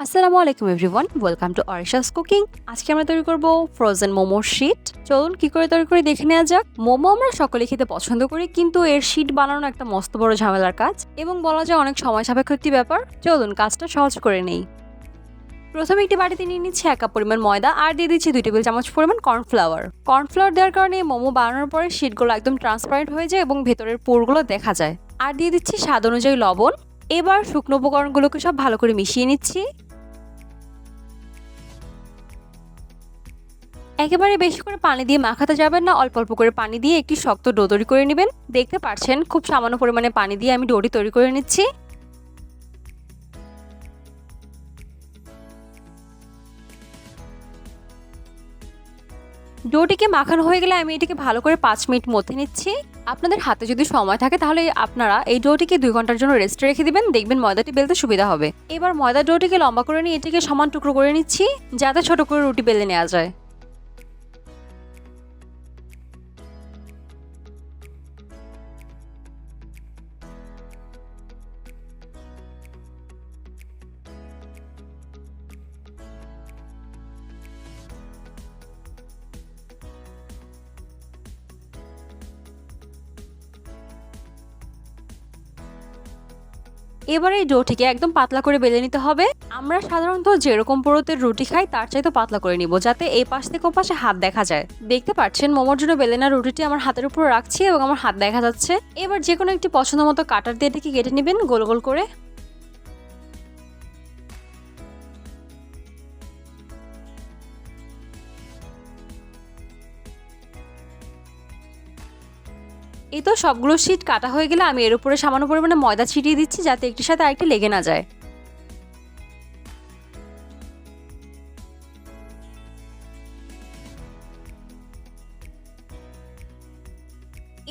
আসসালামু আলাইকুম everyone, welcome to অরিশাস cooking. আজকে আমরা তৈরি করব ফ্রোজেন মোমোর শীট। চলুন কি করে তৈরি করে দেখে নেওয়া যাক। মোমো আমরা সকলে খেতে পছন্দ করি, কিন্তু এর শীট বানানো একটা মস্ত বড় ঝামেলার কাজ এবং বলা যায় অনেক সময় সাপেক্ষ একটি ব্যাপার। চলুন কাজটা সহজ করে নেই। প্রথমে একটি বাটিতে নিয়ে নিচ্ছি 1 কাপ পরিমাণ ময়দা আর দিয়ে দিচ্ছি 2 টেবিল চামচ পরিমাণ কর্নফ্লাওয়ার। কর্নফ্লাওয়ার দেওয়ার কারণে মোমো বানানোর পরে শীটগুলো একদম ট্রান্সপারেন্ট হয়ে যায় এবং ভেতরের পুরগুলো দেখা যায়। আর দিয়ে দিচ্ছি স্বাদ অনুযায়ী লবণ। এবার শুকনো উপকরণগুলোকে সব ভালো করে মিশিয়ে নিচ্ছি। একেবারে বেশি করে পানি দিয়ে মাখাতে যাবেন না, অল্প অল্প করে পানি দিয়ে একটি শক্ত ডো তৈরি করে নেবেন। দেখতে পাচ্ছেন খুব সামান্য পরিমাণে পানি দিয়ে আমি ডোটি তৈরি করে নিচ্ছি। ডোটিকে মাখানো হয়ে গেলে আমি এটিকে ভালো করে 5 মিনিট মধ্যে নিচ্ছি। আপনাদের হাতে যদি সময় থাকে তাহলে আপনারা এই ডোটিকে 2 ঘন্টার জন্য রেস্টে রেখে দিবেন, দেখবেন ময়দাটি বেলতে সুবিধা হবে। এবার ময়দা ডোটিকে লম্বা করে নিয়ে এটিকে সমান টুকরো করে নিচ্ছি, যাতে ছোট করে রুটি বেলে নেওয়া যায়। এবার এই ডোটিকে একদম পাতলা করে বেলে নিতে হবে। আমরা সাধারণত যেরকম পুরোতের রুটি খাই তার চাইতে পাতলা করে নিব, যাতে এই পাশ থেকে ও পাশে হাত দেখা যায়। দেখতে পাচ্ছেন মোমোর জন্য বেলে নেওয়া রুটিটি আমার হাতের উপর রাখছি এবং আমার হাত দেখা যাচ্ছে। এবার যে কোনো একটি পছন্দ মতো কাটার দিয়ে এটিকে কেটে নেবেন গোল গোল করে। এই তো সবগুলো শীট কাটা হয়ে গেলে আমি এর উপরে সামান্য পরিমাণে ময়দা ছিটিয়ে দিচ্ছি, যাতে একটির সাথে আরেকটি লেগে না যায়।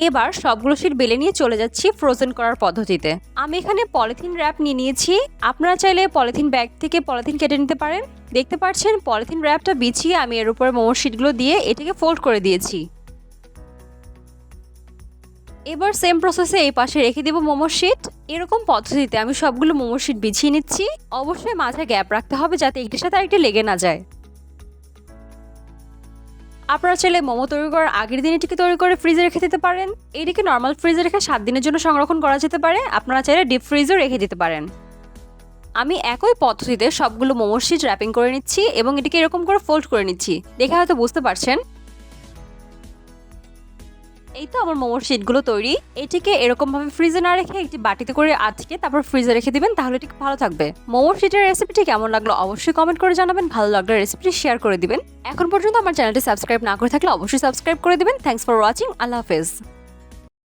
এবার সবগুলো শীট বেলে নিয়ে চলে যাচ্ছি ফ্রোজেন করার পদ্ধতিতে। আমি এখানে পলিথিন র্যাপ নিয়ে নিয়েছি। আপনারা চাইলে পলিথিন ব্যাগ থেকে পলিথিন কেটে নিতে পারেন। দেখতে পাচ্ছেন পলিথিন র্যাপটা বিছিয়ে আমি এর উপরে মোমোর শীটগুলো দিয়ে এটাকে ফোল্ড করে দিয়েছি। এবার সেম প্রসেসে এই পাশে রেখে দেব মোমোর শীট। এরকম পদ্ধতিতে আমি সবগুলো মোমোর শীট বিছিয়ে নিচ্ছি। অবশ্যই মাঝে গ্যাপ রাখতে হবে, যাতে একটির সাথে আরেকটি লেগে না যায়। আপনারা চাইলে মোমো তৈরি করার আগের দিন এটিকে তৈরি করে ফ্রিজে রেখে দিতে পারেন। এটিকে নর্মাল ফ্রিজে রেখে 7 দিনের জন্য সংরক্ষণ করা যেতে পারে। আপনারা চাইলে ডিপ ফ্রিজেও রেখে দিতে পারেন। আমি একই পদ্ধতিতে সবগুলো মোমোর শীট র্যাপিং করে নিচ্ছি এবং এটিকে এরকম করে ফোল্ড করে নিচ্ছি। দেখে হয়তো বুঝতে পারছেন। এই তো আমার মোমোর শীটগুলো তৈরি। এটিকে এরকম ভাবে ফ্রিজে না রেখে একটি বাটিতে করে আটকে তারপর ফ্রিজে রেখে দিবেন, তাহলে এটি ভালো থাকবে। মোমোর শীটের রেসিপিটি কেমন লাগলো অবশ্যই কমেন্ট করে জানাবেন। ভালো লাগলে রেসিপিটি শেয়ার করে দিবেন। এখন পর্যন্ত আমার চ্যানেলটি সাবস্ক্রাইব না করে থাকলে অবশ্যই সাবস্ক্রাইব করে দিবেন। Thanks for watching. আল্লাহ হাফেজ।